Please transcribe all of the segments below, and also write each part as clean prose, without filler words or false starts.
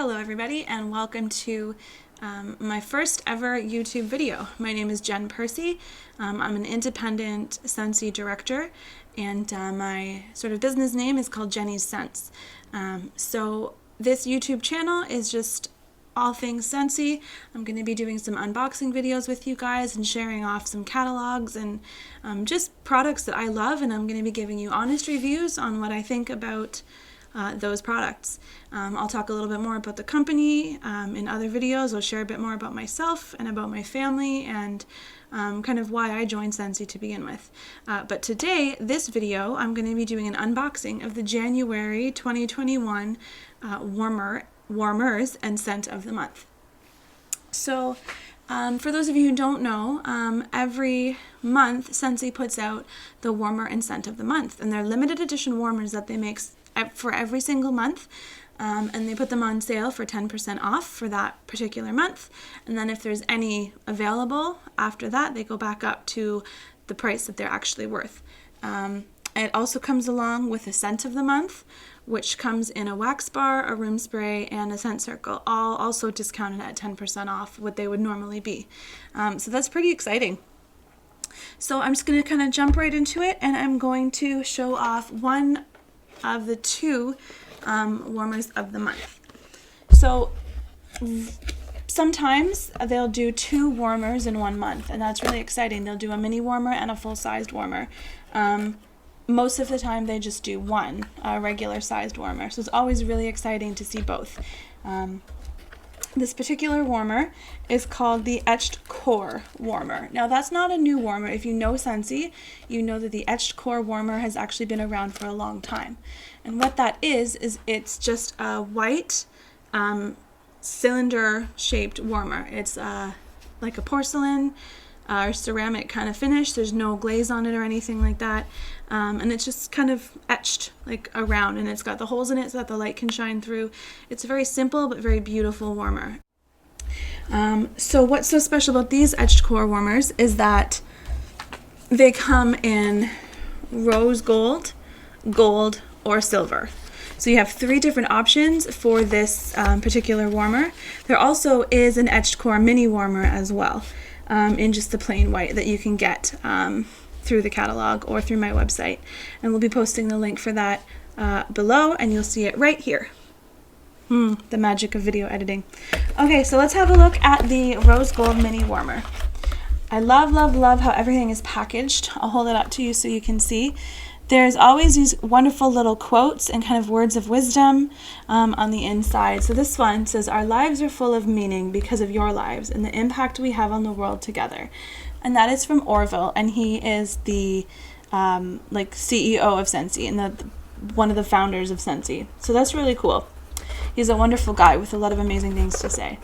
Hello everybody, and welcome to my first ever YouTube video. My name is Jen Percy. I'm an independent Scentsy director, and my sort of business name is called Jenny's Scents. So this YouTube channel is just all things Scentsy. I'm going to be doing some unboxing videos with you guys and sharing off some catalogs and just products that I love, and I'm going to be giving you honest reviews on what I think about those products. I'll talk a little bit more about the company in other videos. I'll share a bit more about myself and about my family and kind of why I joined Scentsy to begin with. But today, this video, I'm going to be doing an unboxing of the January 2021 Warmers and Scent of the Month. So for those of you who don't know, every month Scentsy puts out the Warmer and Scent of the Month, and they're limited edition warmers that they make for every single month, and they put them on sale for 10% off for that particular month, and then if there's any available after that, they go back up to the price that they're actually worth. It also comes along with a scent of the month, which comes in a wax bar, a room spray, and a scent circle, all also discounted at 10% off what they would normally be. So that's pretty exciting. So I'm just going to kind of jump right into it, and I'm going to show off one of the two warmers of the month. So sometimes they'll do two warmers in 1 month, and that's really exciting. They'll do a mini warmer and a full-sized warmer. Most of the time they just do one regular sized warmer, so it's always really exciting to see both. This particular warmer is called the Etched Core Warmer. Now that's not a new warmer. If you know Scentsy, you know that the Etched Core Warmer has actually been around for a long time. And what that is it's just a white cylinder shaped warmer. It's like a porcelain or ceramic kind of finish. There's no glaze on it or anything like that. And it's just kind of etched like around, and it's got the holes in it so that the light can shine through. It's a very simple but very beautiful warmer. So what's so special about these Etched Core warmers is that they come in rose gold, gold, or silver. So you have 3 different options for this particular warmer. There also is an Etched Core mini warmer as well, in just the plain white that you can get through the catalog or through my website. And we'll be posting the link for that below, and you'll see it right here. The magic of video editing. Okay, so let's have a look at the rose gold mini warmer. I love, love, love how everything is packaged. I'll hold it up to you so you can see. There's always these wonderful little quotes and kind of words of wisdom on the inside. So this one says, "Our lives are full of meaning because of your lives and the impact we have on the world together." And that is from Orville, and he is the like CEO of Scentsy and one of the founders of Scentsy. So that's really cool. He's a wonderful guy with a lot of amazing things to say.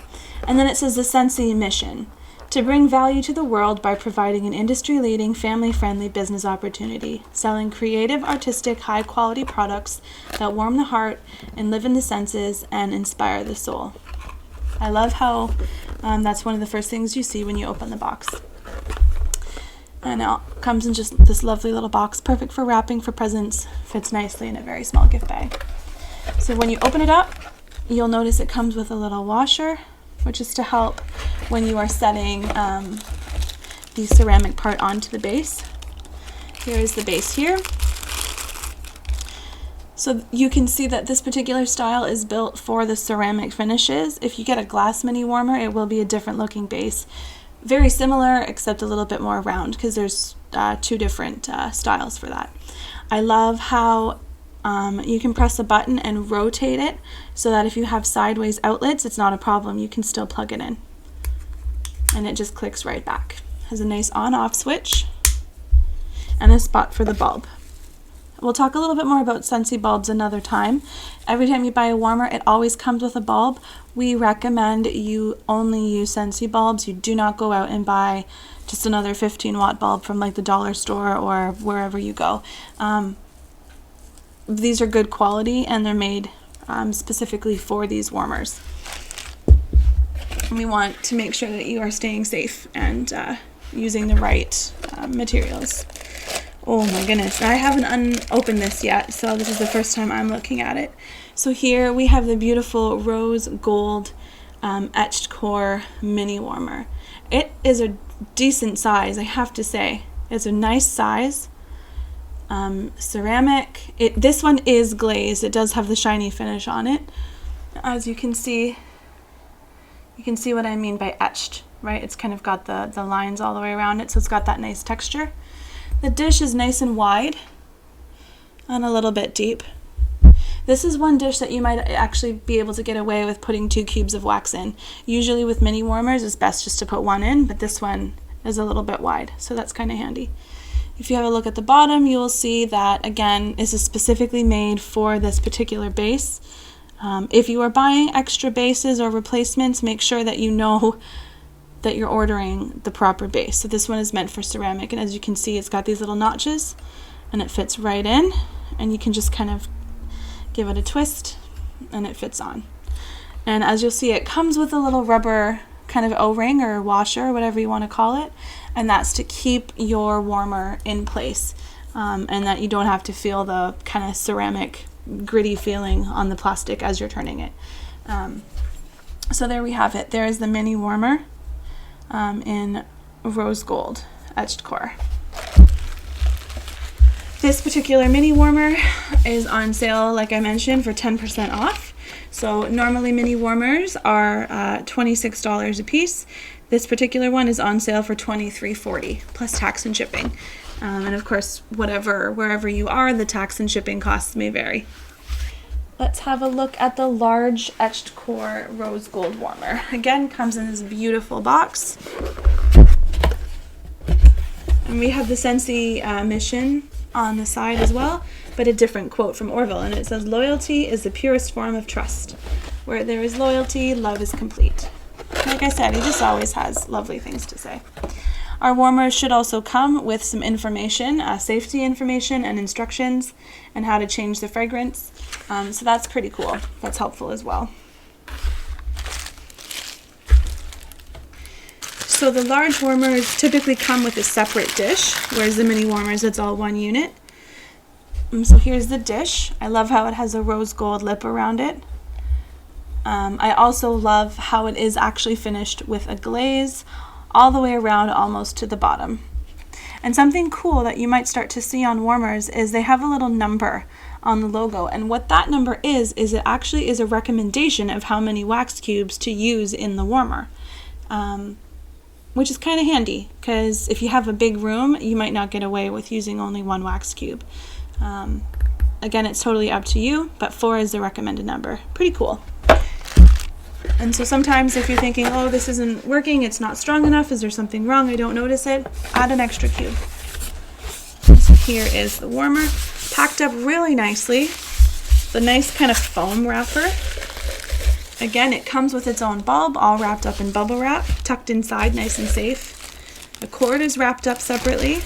And then it says the Scentsy mission: to bring value to the world by providing an industry-leading, family-friendly business opportunity, selling creative, artistic, high-quality products that warm the heart and live in the senses and inspire the soul. I love how that's one of the first things you see when you open the box. And it comes in just this lovely little box, perfect for wrapping, for presents, fits nicely in a very small gift bag. So when you open it up, you'll notice it comes with a little washer, which is to help when you are setting the ceramic part onto the base. Here is the base here. So you can see that this particular style is built for the ceramic finishes. If you get a glass mini warmer, it will be a different looking base. Very similar, except a little bit more round, because there's 2 different styles for that. I love how you can press a button and rotate it so that if you have sideways outlets, it's not a problem. You can still plug it in. And it just clicks right back. Has a nice on-off switch and a spot for the bulb. We'll talk a little bit more about Scentsy bulbs another time. Every time you buy a warmer, it always comes with a bulb. We recommend you only use Scentsy bulbs. You do not go out and buy just another 15-watt bulb from like the dollar store or wherever you go. These are good quality, and they're made specifically for these warmers. We want to make sure that you are staying safe and using the right materials. Oh my goodness, I haven't unopened this yet, so this is the first time I'm looking at it. So here we have the beautiful rose gold etched core mini warmer. It is a decent size, I have to say. It's a nice size. Ceramic. This one is glazed. It does have the shiny finish on it. As you can see what I mean by etched, right? It's kind of got the lines all the way around it, so it's got that nice texture. The dish is nice and wide and a little bit deep. This is one dish that you might actually be able to get away with putting 2 cubes of wax in. Usually with mini warmers, it's best just to put 1 in, but this one is a little bit wide, so that's kind of handy. If you have a look at the bottom, you will see that, again, this is specifically made for this particular base. If you are buying extra bases or replacements, make sure that you know that you're ordering the proper base. So this one is meant for ceramic, and as you can see, it's got these little notches and it fits right in, and you can just kind of give it a twist and it fits on. And as you'll see, it comes with a little rubber kind of O-ring or washer, or whatever you want to call it, and that's to keep your warmer in place, and that you don't have to feel the kind of ceramic gritty feeling on the plastic as you're turning it. So there we have it. There is the mini warmer in rose gold etched core. This particular mini warmer is on sale, like I mentioned, for 10% off. So normally mini warmers are $26 a piece. This particular one is on sale for $23.40 plus tax and shipping. And of course, wherever you are, the tax and shipping costs may vary. Let's have a look at the large etched core rose gold warmer. Again, comes in this beautiful box. And we have the Scentsy mission on the side as well, but a different quote from Orville, and it says, "Loyalty is the purest form of trust. Where there is loyalty, love is complete." Like I said, he just always has lovely things to say. Our warmers should also come with some information, safety information and instructions, and how to change the fragrance. So that's pretty cool. That's helpful as well. So the large warmers typically come with a separate dish, whereas the mini warmers, it's all one unit. So here's the dish. I love how it has a rose gold lip around it. I also love how it is actually finished with a glaze all the way around almost to the bottom. And something cool that you might start to see on warmers is they have a little number on the logo, and what that number is it actually is a recommendation of how many wax cubes to use in the warmer, which is kind of handy, because if you have a big room, you might not get away with using only 1 wax cube. Again, it's totally up to you, but 4 is the recommended number. Pretty cool. And so sometimes if you're thinking, oh, this isn't working, it's not strong enough, is there something wrong, I don't notice it, add an extra cube. So here is the warmer, packed up really nicely. The nice kind of foam wrapper. Again, it comes with its own bulb, all wrapped up in bubble wrap, tucked inside, nice and safe. The cord is wrapped up separately.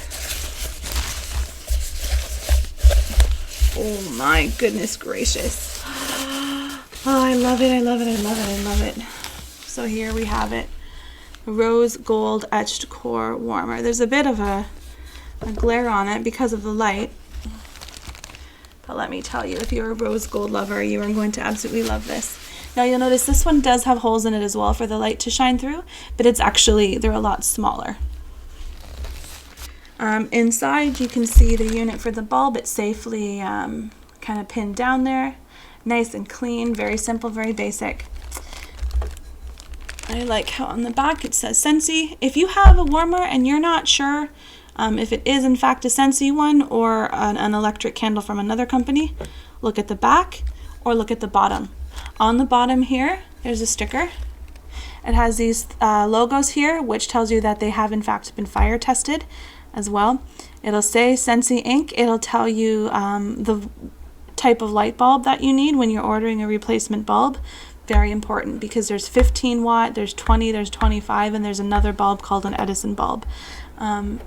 Oh my goodness gracious. Oh, I love it, I love it, I love it, I love it. So here we have it. Rose gold etched core warmer. There's a bit of a glare on it because of the light. But let me tell you, if you're a rose gold lover, you are going to absolutely love this. Now you'll notice this one does have holes in it as well for the light to shine through, but they're a lot smaller. Inside you can see the unit for the bulb. It's safely kind of pinned down there. Nice and clean, very simple, very basic. I like how on the back it says Scentsy. If you have a warmer and you're not sure if it is in fact a Scentsy one or an electric candle from another company, look at the back or look at the bottom. On the bottom here, there's a sticker. It has these logos here, which tells you that they have in fact been fire tested as well. It'll say Scentsy Inc. It'll tell you the type of light bulb that you need when you're ordering a replacement bulb. Very important, because there's 15 watt, there's 20, there's 25, and there's another bulb called an Edison bulb.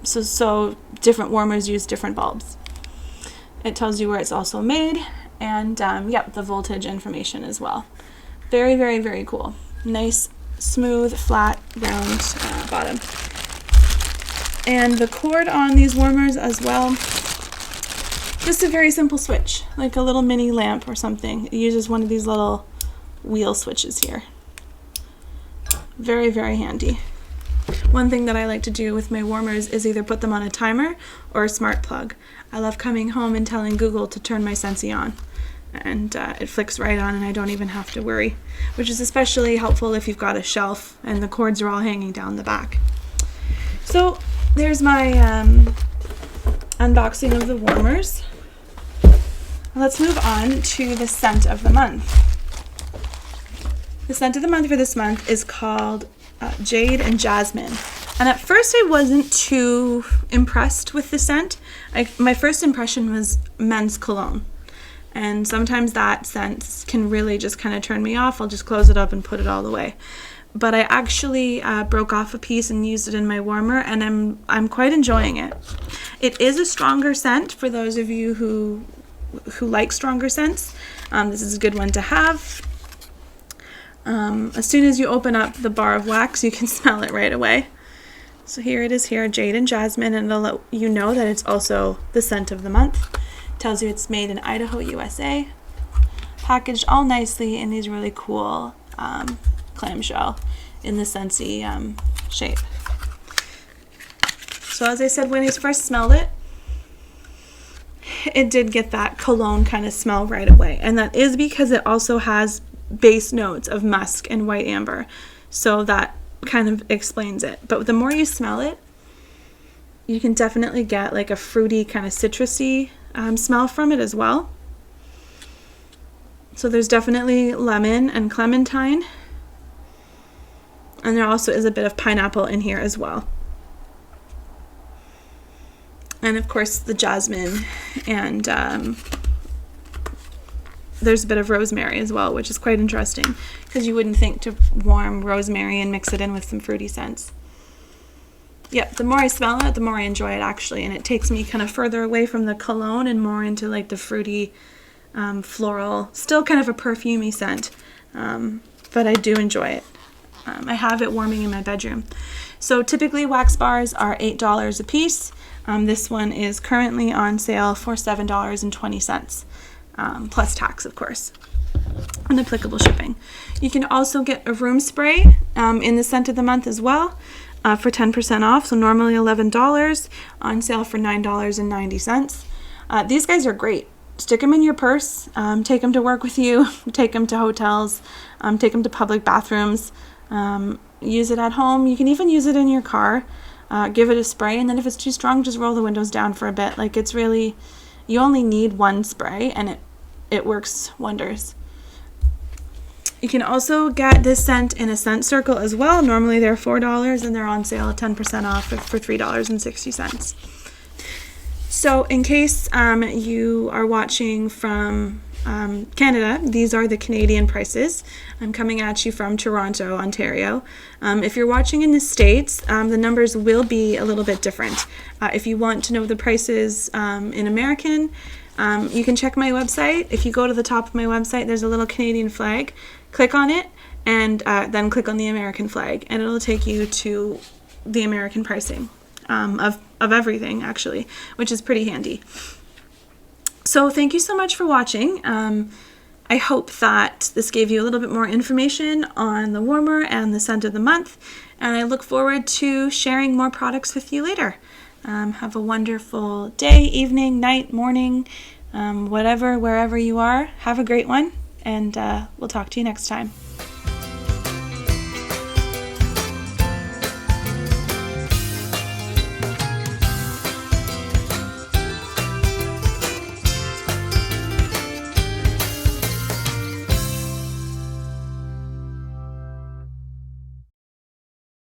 So different warmers use different bulbs. It tells you where it's also made, and yep, the voltage information as well. Very, very, very cool. Nice, smooth, flat, round bottom. And the cord on these warmers as well Just a very simple switch, like a little mini lamp or something. It uses one of these little wheel switches here. Very, very handy. One thing that I like to do with my warmers is either put them on a timer or a smart plug. I love coming home and telling Google to turn my Scentsy on, and it flicks right on and I don't even have to worry, which is especially helpful if you've got a shelf and the cords are all hanging down the back. So there's my unboxing of the warmers. Let's move on to the scent of the month. The scent of the month for this month is called Jade and Jasmine. And at first I wasn't too impressed with the scent. My first impression was men's cologne. And sometimes that scent can really just kind of turn me off. I'll just close it up and put it all away. But I actually broke off a piece and used it in my warmer, and I'm quite enjoying it. It is a stronger scent for those of you who like stronger scents. This is a good one to have. As soon as you open up the bar of wax, you can smell it right away. So here it is here, Jade and Jasmine, and it'll let you know that it's also the scent of the month. It tells you it's made in Idaho, USA. Packaged all nicely in these really cool clamshell in the Scentsy shape. So as I said, when I first smelled it, it did get that cologne kind of smell right away. And that is because it also has base notes of musk and white amber. So that kind of explains it. But the more you smell it, you can definitely get like a fruity kind of citrusy smell from it as well. So there's definitely lemon and clementine. And there also is a bit of pineapple in here as well. And of course the jasmine, and there's a bit of rosemary as well, which is quite interesting because you wouldn't think to warm rosemary and mix it in with some fruity scents. Yep, the more I smell it, the more I enjoy it actually, and it takes me kind of further away from the cologne and more into like the fruity, floral, still kind of a perfumey scent, but I do enjoy it. I have it warming in my bedroom. So typically wax bars are $8 a piece. This one is currently on sale for $7.20, plus tax, of course, and applicable shipping. You can also get a room spray in the scent of the month as well for 10% off. So normally $11, on sale for $9.90. These guys are great. Stick them in your purse, take them to work with you, take them to hotels, take them to public bathrooms, use it at home. You can even use it in your car. Give it a spray, and then if it's too strong, just roll the windows down for a bit. Like, it's really, you only need one spray and it works wonders. You can also get this scent in a scent circle as well. Normally they're $4 and they're on sale at 10% off for $3.60. So in case you are watching from Canada, these are the Canadian prices. I'm coming at you from Toronto, Ontario. If you're watching in the States, the numbers will be a little bit different. If you want to know the prices in American, you can check my website. If you go to the top of my website, there's a little Canadian flag. Click on it and then click on the American flag, and it'll take you to the American pricing of everything, actually, which is pretty handy. So thank you so much for watching. I hope that this gave you a little bit more information on the warmer and the scent of the month, and I look forward to sharing more products with you later. Have a wonderful day, evening, night, morning, whatever, wherever you are. Have a great one, and we'll talk to you next time.